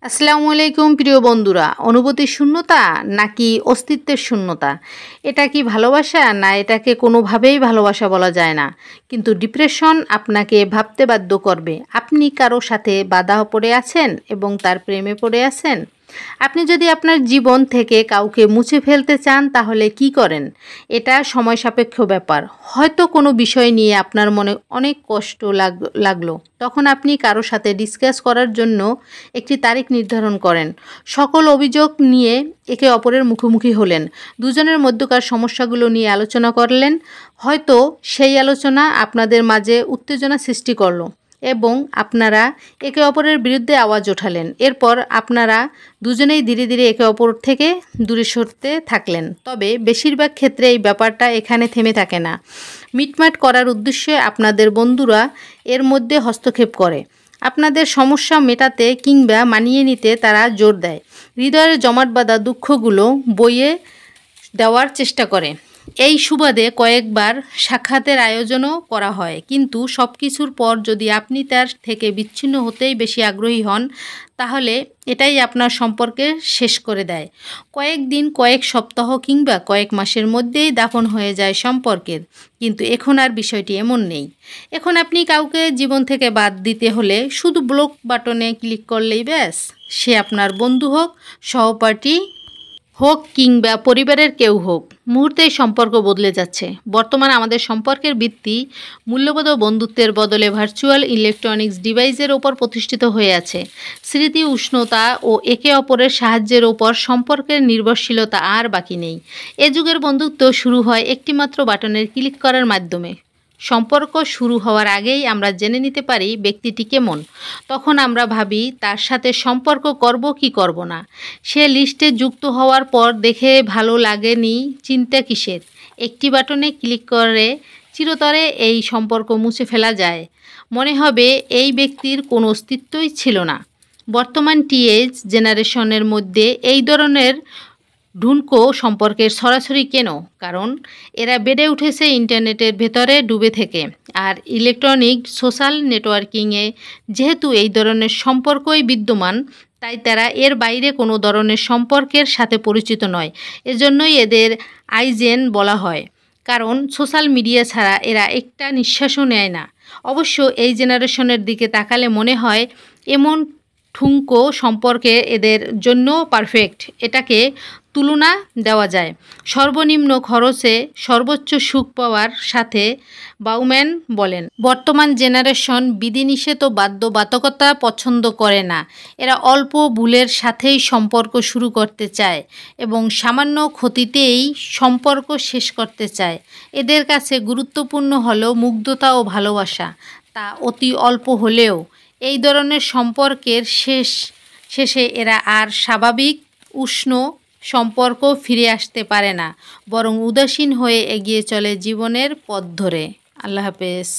আসসালামু আলাইকুম প্রিয় বন্ধুরা। অনুভূতির শূন্যতা নাকি অস্তিত্বের শূন্যতা, এটা কি ভালোবাসা? না, এটাকে কোনোভাবেই ভালোবাসা বলা যায় না। কিন্তু ডিপ্রেশন আপনাকে ভাবতে বাধ্য করবে আপনি কারো সাথে বাধা পড়ে আছেন এবং তার প্রেমে পড়ে আছেন। আপনি যদি আপনার জীবন থেকে কাউকে মুছে ফেলতে চান তাহলে কি করেন? এটা সময় সাপেক্ষ ব্যাপার। হয়তো কোনো বিষয় নিয়ে আপনার মনে অনেক কষ্ট লাগলো, তখন আপনি কারো সাথে ডিসকাস করার জন্য একটি তারিখ নির্ধারণ করেন। সকল অভিযোগ নিয়ে একে অপরের মুখোমুখি হলেন, দুজনের মধ্যকার সমস্যাগুলো নিয়ে আলোচনা করলেন। হয়তো সেই আলোচনা আপনাদের মাঝে উত্তেজনা সৃষ্টি করলো এবং আপনারা একে অপরের বিরুদ্ধে আওয়াজ ওঠালেন। এরপর আপনারা দুজনেই ধীরে ধীরে একে অপর থেকে দূরে সরতে থাকলেন। তবে বেশিরভাগ ক্ষেত্রে এই ব্যাপারটা এখানে থেমে থাকে না। মিটমাট করার উদ্দেশ্যে আপনাদের বন্ধুরা এর মধ্যে হস্তক্ষেপ করে। আপনাদের সমস্যা মেটাতে কিংবা মানিয়ে নিতে তারা জোর দেয়। হৃদয়ের জমাট বাঁধা দুঃখগুলো বইয়ে দেওয়ার চেষ্টা করে। এই সুবাদে কয়েকবার সাক্ষাতের আয়োজনও করা হয়, কিন্তু সব কিছুর পর যদি আপনি তার থেকে বিচ্ছিন্ন হতেই বেশি আগ্রহী হন, তাহলে এটাই আপনার সম্পর্কে শেষ করে দেয়। কয়েকদিন, কয়েক সপ্তাহ কিংবা কয়েক মাসের মধ্যেই দাফন হয়ে যায় সম্পর্কের। কিন্তু এখন আর বিষয়টি এমন নেই। এখন আপনি কাউকে জীবন থেকে বাদ দিতে হলে শুধু ব্লক বাটনে ক্লিক করলেই ব্যাস। সে আপনার বন্ধু হোক, সহপাঠী হোক কিংবা পরিবারের কেউ হোক, মুহূর্তেই সম্পর্ক বদলে যাচ্ছে। বর্তমানে আমাদের সম্পর্কের ভিত্তি মূল্যবোধ ও বন্ধুত্বের বদলে ভার্চুয়াল ইলেকট্রনিক্স ডিভাইসের ওপর প্রতিষ্ঠিত হয়ে আছে। স্মৃতি, উষ্ণতা ও একে অপরের সাহায্যের ওপর সম্পর্কের নির্ভরশীলতা আর বাকি নেই। এ যুগের বন্ধুত্ব শুরু হয় একটিমাত্র বাটনের ক্লিক করার মাধ্যমে। সম্পর্ক শুরু হওয়ার আগেই আমরা জেনে নিতে পারি ব্যক্তিটি কেমন। তখন আমরা ভাবি তার সাথে সম্পর্ক করব কি করব না। সে লিস্টে যুক্ত হওয়ার পর দেখে ভালো লাগেনি, চিন্তা কিসের? একটি বাটনে ক্লিক করে চিরতরে এই সম্পর্ক মুছে ফেলা যায়। মনে হবে এই ব্যক্তির কোনো অস্তিত্বই ছিল না। বর্তমান টিএজ জেনারেশনের মধ্যে এই ধরনের ঢুনকো সম্পর্কের সরাসরি কেন? কারণ এরা বেড়ে উঠেছে ইন্টারনেটের ভেতরে ডুবে থেকে। আর ইলেকট্রনিক সোশ্যাল নেটওয়ার্কিংয়ে যেহেতু এই ধরনের সম্পর্কই বিদ্যমান, তাই তারা এর বাইরে কোনো ধরনের সম্পর্কের সাথে পরিচিত নয়। এজন্যই এদের আইজেন বলা হয়, কারণ সোশ্যাল মিডিয়া ছাড়া এরা একটা নিঃশ্বাসও নেয় না। অবশ্য এই জেনারেশনের দিকে তাকালে মনে হয় এমন ঠুনকো সম্পর্কে এদের জন্য পারফেক্ট। এটাকে তুলনা দেওয়া যায় সর্বনিম্ন খরচে সর্বোচ্চ সুখ পাওয়ার সাথে। বাউম্যান বলেন, বর্তমান জেনারেশন বিধিনিষেধ ও বাধ্যবাধকতা পছন্দ করে না। এরা অল্প ভুলের সাথেই সম্পর্ক শুরু করতে চায় এবং সামান্য ক্ষতিতেই সম্পর্ক শেষ করতে চায়। এদের কাছে গুরুত্বপূর্ণ হলো মুগ্ধতা ও ভালোবাসা, তা অতি অল্প হলেও। এই ধরনের সম্পর্কের শেষে এরা আর স্বাভাবিক উষ্ণ সম্পর্ক ফিরে আসতে পারে না, বরং উদাসীন হয়ে এগিয়ে চলে জীবনের পথ ধরে। আল্লাহ হাফেজ।